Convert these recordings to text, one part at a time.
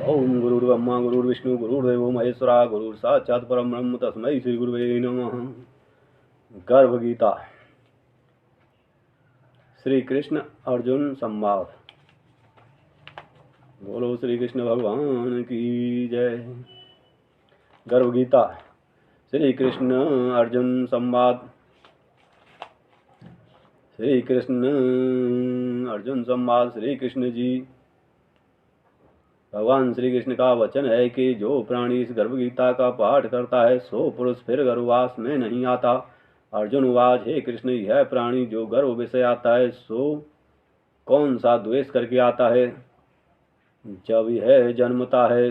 ओम गुरुर्ब्रह्मा गुरुर्विष्णु गुरुर्देवो महेश्वरा गुरुर्साक्षात् परम ब्रह्म तस्मै श्री गुरुवे नमः। गर्भ गीता। श्री कृष्ण अर्जुन संवाद। बोलो श्री कृष्ण भगवान की जय। गर्भ गीता। श्री कृष्ण अर्जुन संवाद। श्री कृष्ण अर्जुन संवाद। श्री कृष्ण जी भगवान श्री कृष्ण का वचन है कि जो प्राणी इस गर्भ गीता का पाठ करता है सो पुरुष फिर गर्भवास में नहीं आता। अर्जुन उवाच, हे कृष्ण, यह प्राणी जो गर्भ विषय आता है सो कौन सा द्वेष करके आता है? जब यह जन्मता है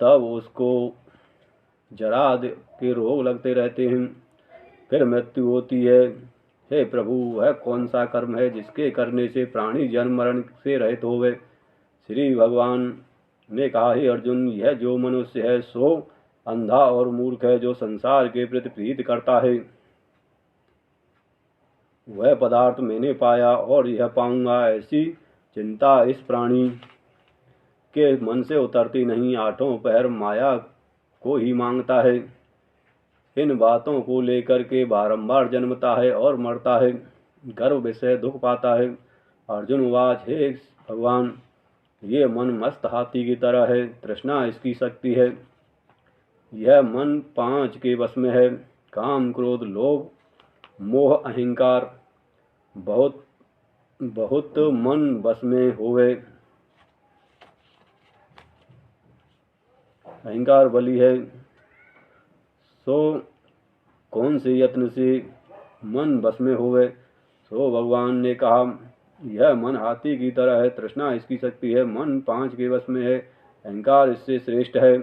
तब उसको जरा के रोग लगते रहते हैं, फिर मृत्यु होती है। हे प्रभु, वह कौन सा कर्म है जिसके करने से प्राणी जन्म मरण से रहित होवे? श्री भगवान ने कहा, हे अर्जुन, यह जो मनुष्य है सो अंधा और मूर्ख है, जो संसार के प्रति प्रीति करता है। वह पदार्थ मैंने पाया और यह पाऊंगा, ऐसी चिंता इस प्राणी के मन से उतरती नहीं। आठों पहर माया को ही मांगता है। इन बातों को लेकर के बारंबार जन्मता है और मरता है, गर्भ विषय दुख पाता है। अर्जुन उवाच, हे भगवान, ये मन मस्त हाथी की तरह है, तृष्णा इसकी शक्ति है। यह मन 5 के वश में है, काम क्रोध लोभ मोह अहंकार। बहुत बहुत मन वश में होवे, अहंकार बली है। सो कौन से यत्न से मन वश में होवे? सो भगवान ने कहा, यह मन हाथी की तरह है, तृष्णा इसकी शक्ति है, मन 5 के वश में है, अहंकार इससे श्रेष्ठ है।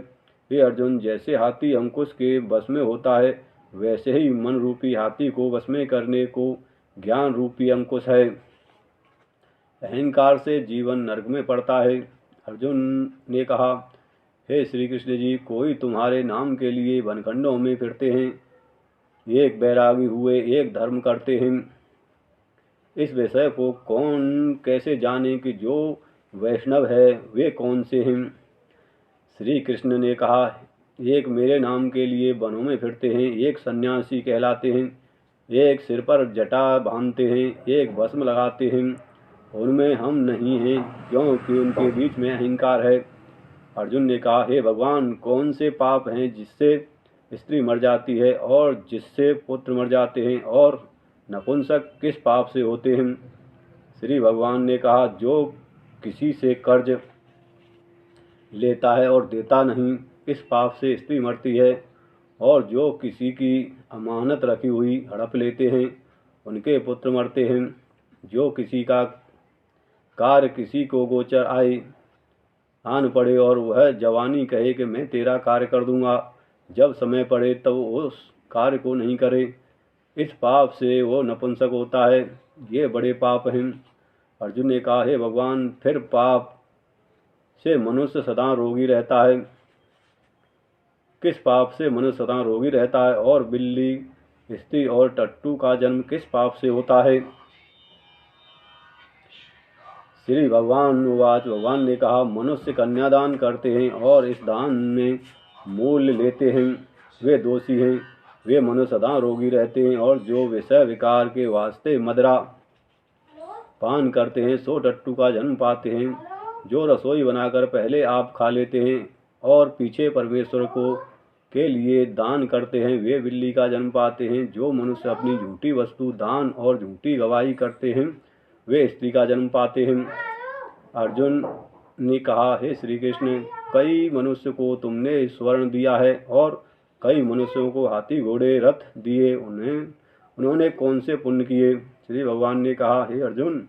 हे अर्जुन, जैसे हाथी अंकुश के वश में होता है वैसे ही मन रूपी हाथी को वश में करने को ज्ञान रूपी अंकुश है। अहंकार से जीवन नरक में पड़ता है। अर्जुन ने कहा, हे श्री कृष्ण जी, कोई तुम्हारे नाम के लिए वनखंडों में फिरते हैं, एक बैरागी हुए एक धर्म करते हैं। इस विषय को कौन कैसे जाने कि जो वैष्णव है वे कौन से हैं? श्री कृष्ण ने कहा, एक मेरे नाम के लिए वनों में फिरते हैं, एक सन्यासी कहलाते हैं, एक सिर पर जटा बांधते हैं, एक भस्म लगाते हैं। उनमें हम नहीं हैं, क्योंकि उनके बीच में अहंकार है। अर्जुन ने कहा, हे भगवान, कौन से पाप हैं जिससे स्त्री मर जाती है और जिससे पुत्र मर जाते हैं, और नपुंसक किस पाप से होते हैं? श्री भगवान ने कहा, जो किसी से कर्ज लेता है और देता नहीं, इस पाप से स्त्री मरती है। और जो किसी की अमानत रखी हुई हड़प लेते हैं, उनके पुत्र मरते हैं। जो किसी का कार्य किसी को गोचर आन पड़े और वह जवानी कहे कि मैं तेरा कार्य कर दूंगा, जब समय पड़े तब उस कार्य को नहीं करे, इस पाप से वो नपुंसक होता है। ये बड़े पाप हैं। अर्जुन ने कहा, हे भगवान, फिर पाप से मनुष्य सदा रोगी रहता है? किस पाप से मनुष्य सदा रोगी रहता है? और बिल्ली स्त्री और टट्टू का जन्म किस पाप से होता है? श्री भगवान उवाच, भगवान ने कहा, मनुष्य कन्यादान करते हैं और इस दान में मूल्य लेते हैं, वे दोषी हैं। वे मनुष्य सदा रोगी रहते हैं, और जो विषय विकार के वास्ते मदिरा पान करते हैं सो टट्टू का जन्म पाते हैं। जो रसोई बनाकर पहले आप खा लेते हैं और पीछे परमेश्वर को के लिए दान करते हैं, वे बिल्ली का जन्म पाते हैं। जो मनुष्य अपनी झूठी वस्तु दान और झूठी गवाही करते हैं, वे स्त्री का जन्म पाते हैं। अर्जुन ने कहा, हे श्री कृष्ण, कई मनुष्य को तुमने स्वर्ण दिया है और कई मनुष्यों को हाथी घोड़े रथ दिए, उन्होंने कौन से पुण्य किए? श्री भगवान ने कहा, हे अर्जुन,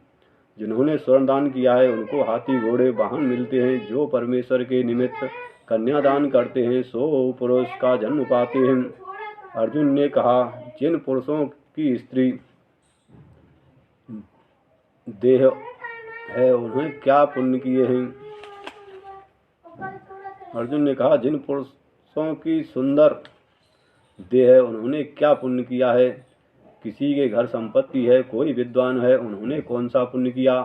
जिन्होंने स्वर्ण दान किया है उनको हाथी घोड़े वाहन मिलते हैं। जो परमेश्वर के निमित्त कन्यादान करते हैं सो पुरुष का जन्म पाते हैं। अर्जुन ने कहा, जिन पुरुषों की स्त्री देह है उन्होंने क्या पुण्य किए हैं? अर्जुन ने कहा, जिन पुरुषों की सुंदर देह है उन्होंने क्या पुण्य किया है? किसी के घर संपत्ति है, कोई विद्वान है, उन्होंने कौन सा पुण्य किया?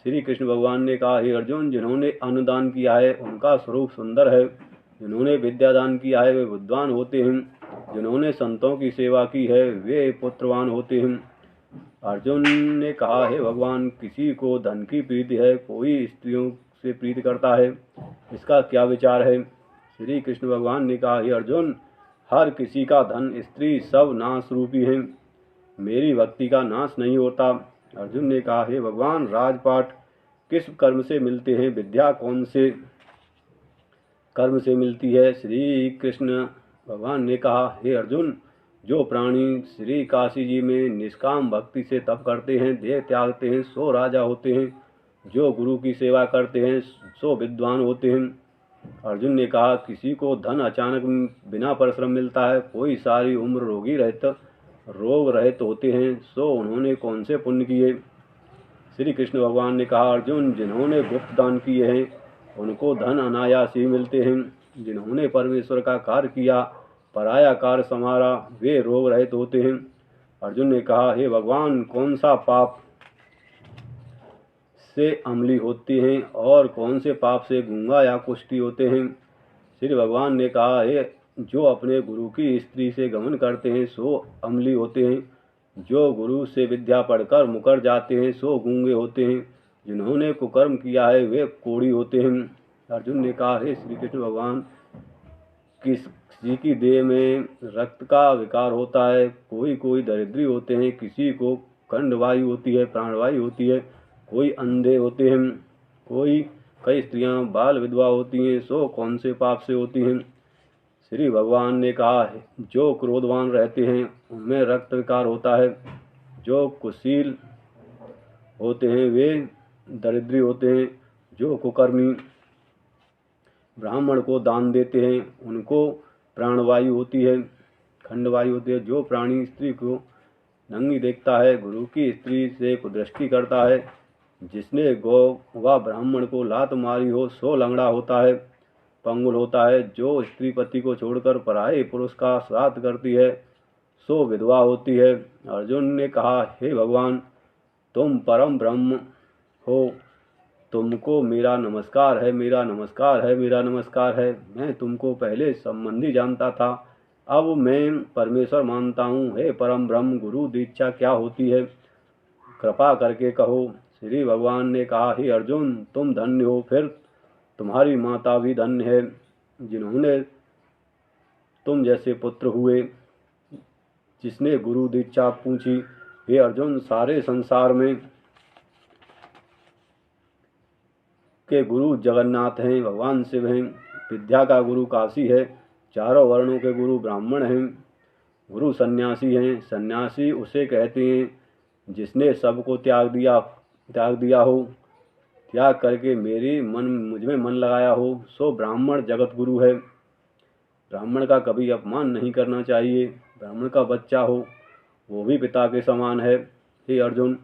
श्री कृष्ण भगवान ने कहा, हे अर्जुन, जिन्होंने अन्नदान किया है उनका स्वरूप सुंदर है, जिन्होंने विद्यादान किया है वे बुद्धिमान होते हैं, जिन्होंने संतों की सेवा की है वे पुत्रवान होते हैं। अर्जुन ने कहा, हे भगवान, किसी को धन की प्रीति है, कोई स्त्रियों से प्रीति करता है, इसका क्या विचार है? श्री कृष्ण भगवान ने कहा, हे अर्जुन, हर किसी का धन स्त्री सब नाश रूपी है, मेरी भक्ति का नाश नहीं होता। अर्जुन ने कहा, हे भगवान, राजपाट किस कर्म से मिलते हैं, विद्या कौन से कर्म से मिलती है? श्री कृष्ण भगवान ने कहा, हे अर्जुन, जो प्राणी श्री काशी जी में निष्काम भक्ति से तप करते हैं, देह त्यागते हैं, सो राजा होते हैं, जो गुरु की सेवा करते हैं सो विद्वान होते हैं। अर्जुन ने कहा, किसी को धन अचानक बिना परिश्रम मिलता है, कोई सारी उम्र रोग रहित होते हैं, सो उन्होंने कौन से पुण्य किए? श्री कृष्ण भगवान ने कहा, अर्जुन, जिन्होंने गुप्त दान किए हैं उनको धन अनायास ही मिलते हैं, जिन्होंने परमेश्वर का कार्य किया, पराया कार्य संभाला, वे रोग रहित होते हैं। अर्जुन ने कहा, हे भगवान, कौन सा पाप से अम्ली होती हैं और कौन से पाप से गूंगा या कुष्ठी होते हैं? श्री भगवान ने कहा, हे जो अपने गुरु की स्त्री से गमन करते हैं सो अम्ली होते हैं, जो गुरु से विद्या पढ़कर मुकर जाते हैं सो गूंगे होते हैं, जिन्होंने कुकर्म किया है वे कोढ़ी होते हैं। अर्जुन ने कहा, हे श्री कृष्ण भगवान, किसी की देह में रक्त का विकार होता है, कोई दरिद्री होते हैं, किसी को खंडवायु होती है, प्राणवायु होती है, कोई अंधे होते हैं, कई स्त्रियां बाल विधवा होती हैं, सो कौन से पाप से होती हैं? श्री भगवान ने कहा, जो क्रोधवान रहते हैं उनमें रक्त विकार होता है, जो कुशील होते हैं वे दरिद्री होते हैं, जो कुकर्मी ब्राह्मण को दान देते हैं उनको प्राणवायु होती है, खंडवायु होती है, जो प्राणी स्त्री को नंगी देखता है, गुरु की स्त्री से कुदृष्टि करता है, जिसने गौ व ब्राह्मण को लात मारी हो सो लंगड़ा होता है, पंगुल होता है, जो स्त्री पति को छोड़कर पराये पुरुष का श्राद्ध करती है सो विधवा होती है। अर्जुन ने कहा, हे भगवान, तुम परम ब्रह्म हो, तुमको मेरा नमस्कार है, मेरा नमस्कार है, मेरा नमस्कार है। मैं तुमको पहले संबंधी जानता था, अब मैं परमेश्वर मानता हूँ। हे परम ब्रह्म, गुरु दीक्षा क्या होती है, कृपा करके कहो। श्री भगवान ने कहा, हे अर्जुन, तुम धन्य हो, फिर तुम्हारी माता भी धन्य है, जिन्होंने तुम जैसे पुत्र हुए। जिसने गुरु दीक्षा पूछी, हे अर्जुन, सारे संसार में के गुरु जगन्नाथ हैं, भगवान शिव हैं, विद्या का गुरु काशी है, चारों वर्णों के गुरु ब्राह्मण हैं, गुरु सन्यासी हैं। सन्यासी उसे कहते हैं जिसने सबको त्याग दिया हो, त्याग करके मुझ में मन लगाया हो, सो ब्राह्मण जगत गुरु है। ब्राह्मण का कभी अपमान नहीं करना चाहिए, ब्राह्मण का बच्चा हो वो भी पिता के समान है। हे अर्जुन,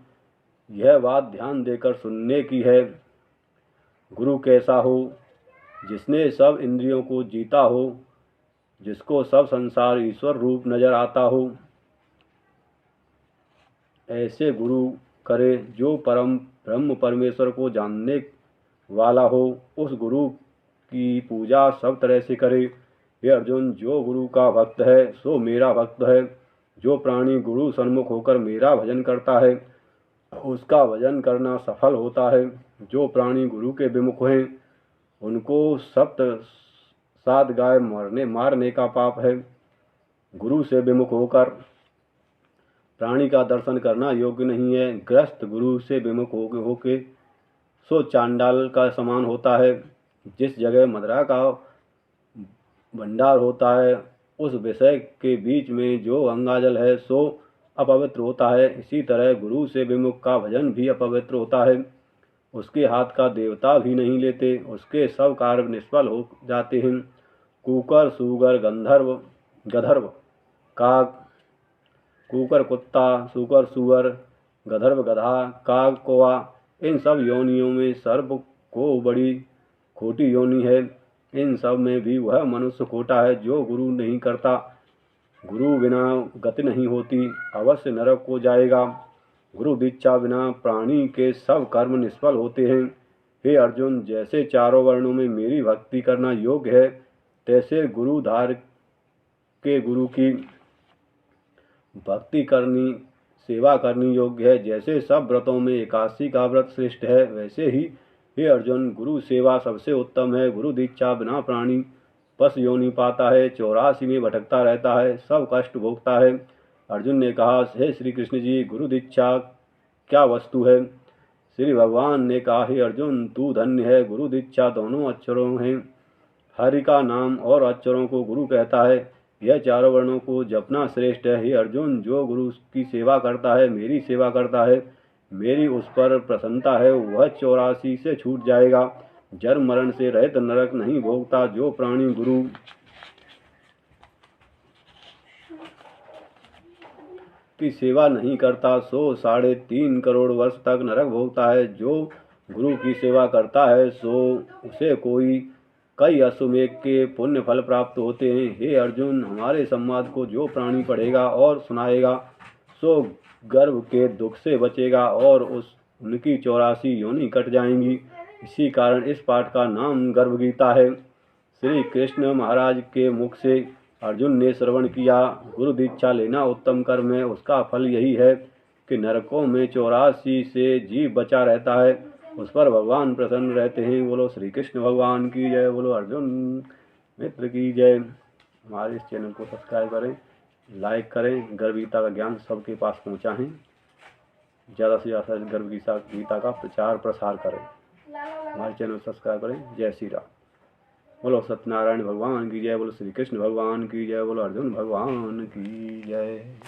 यह बात ध्यान देकर सुनने की है। गुरु कैसा हो? जिसने सब इंद्रियों को जीता हो, जिसको सब संसार ईश्वर रूप नजर आता हो, ऐसे गुरु करे जो परम ब्रह्म परमेश्वर को जानने वाला हो। उस गुरु की पूजा सब तरह से करे। हे अर्जुन, जो गुरु का भक्त है सो मेरा भक्त है। जो प्राणी गुरु सन्मुख होकर मेरा भजन करता है उसका भजन करना सफल होता है। जो प्राणी गुरु के विमुख हैं उनको 7 गाय मारने का पाप है। गुरु से विमुख होकर प्राणी का दर्शन करना योग्य नहीं है। ग्रस्त गुरु से विमुख होके सो चांडाल का समान होता है। जिस जगह मदिरा का भंडार होता है उस विषय के बीच में जो गंगाजल है सो अपवित्र होता है। इसी तरह गुरु से विमुख का भजन भी अपवित्र होता है। उसके हाथ का देवता भी नहीं लेते, उसके सब कार्य निष्फल हो जाते हैं। कुकर, सूगर, गंधर्व, काग, कुकर कुत्ता, सूकर सूअर, गंधर्व गधा, काग कौवा, इन सब योनियों में सर्प को बड़ी खोटी योनि है। इन सब में भी वह मनुष्य खोटा है जो गुरु नहीं करता। गुरु बिना गति नहीं होती, अवश्य नरक को जाएगा। गुरु दीक्षा बिना प्राणी के सब कर्म निष्फल होते हैं। हे अर्जुन, जैसे चारों वर्णों में मेरी भक्ति करना योग्य है, तैसे गुरुधार के गुरु की भक्ति करनी, सेवा करनी योग्य है। जैसे सब व्रतों में एकादशी का व्रत श्रेष्ठ है, वैसे ही हे अर्जुन, गुरु सेवा सबसे उत्तम है। गुरु दीक्षा बिना प्राणी पशु योनि पाता है, 84 में भटकता रहता है, सब कष्ट भोगता है। अर्जुन ने कहा, हे श्री कृष्ण जी, गुरु दीक्षा क्या वस्तु है? श्री भगवान ने कहा, हे अर्जुन, तू धन्य है। गुरु दीक्षा दोनों अक्षरों हैं। हरि का नाम और अक्षरों को गुरु कहता है। यह चारों वर्णों को जपना श्रेष्ठ है। हे अर्जुन, जो गुरु की सेवा करता है, मेरी सेवा करता है, मेरी उस पर प्रसन्नता है, वह 84 से छूट जाएगा, जन्म मरण से रहित नरक नहीं भोगता। जो प्राणी गुरु की सेवा नहीं करता, सो 3.5 करोड़ वर्ष तक नरक भोगता है। जो गुरु की सेवा करता है, सो उसे कई अश्वमेध के पुण्य फल प्राप्त होते हैं। हे अर्जुन, हमारे संवाद को जो प्राणी पढ़ेगा और सुनाएगा, सो गर्भ के दुख से बचेगा और उनकी 84 योनि कट जाएंगी। इसी कारण इस पाठ का नाम गर्भ गीता है। श्री कृष्ण महाराज के मुख से अर्जुन ने श्रवण किया, गुरु दीक्षा लेना उत्तम कर्म है। उसका फल यही है कि नरकों में 84 से जीव बचा रहता है, उस पर भगवान प्रसन्न रहते हैं। बोलो श्री कृष्ण भगवान की जय, बोलो अर्जुन मित्र की जय। हमारे इस चैनल को सब्सक्राइब करें, लाइक करें, गर्भ गीता का ज्ञान सबके पास पहुंचाएं, ज़्यादा से ज़्यादा गर्भ गीता का प्रचार प्रसार करें। हमारे चैनल को सब्सक्राइब करें। जय श्री राम। बोलो सत्यनारायण भगवान की जय, बोलो श्री कृष्ण भगवान की जय, बोलो अर्जुन भगवान की जय।